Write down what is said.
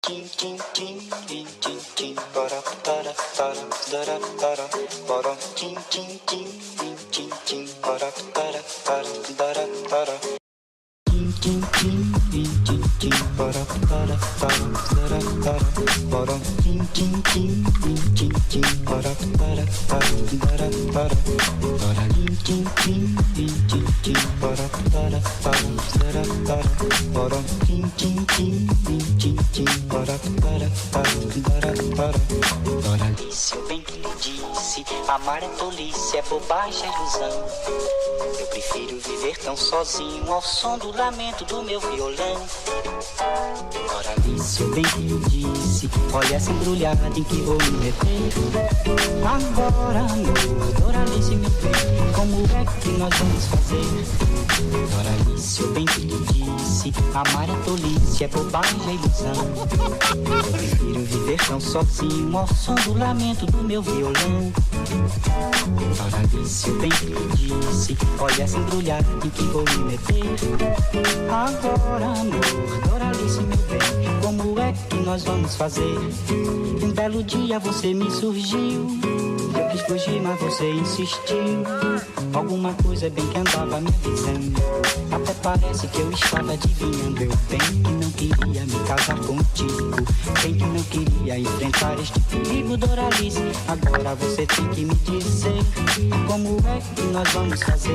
Tim tim tim tim tim tim para para para para para para tim tim tim tim tim para para para para tim tim tim tim tim para para para para tim tim tim tim tim para para para tim tim tim tim tim para para tim tim tim tim tim para Doralice, eu bem que lhe disse, amar é tolice, é bobagem, é ilusão. Eu prefiro viver tão sozinho ao som do lamento do meu violão. Doralice, eu bem que lhe disse, olha essa embrulhada em que vou me meter. Agora, amor, Doralice, meu bem, como é que nós vamos fazer? Doralice, eu bem que lhe disse, amar é tolice, é bobagem, é ilusão. Eu prefiro viver tão sozinho ao som do lamento do meu violão. Doralice, eu bem que lhe disse, olha essa embrulhada em que vou me meter. Agora, amor, Doralice, meu bem, como é que nós vamos fazer? Um belo dia você me surgiu, eu quis fugir, mas você insistiu. Alguma coisa bem que andava me avisando, até parece que eu estava adivinhando. Eu bem que não queria me casar contigo, bem que não queria enfrentar este perigo. Doralice, agora você tem que me dizer como é que nós vamos fazer.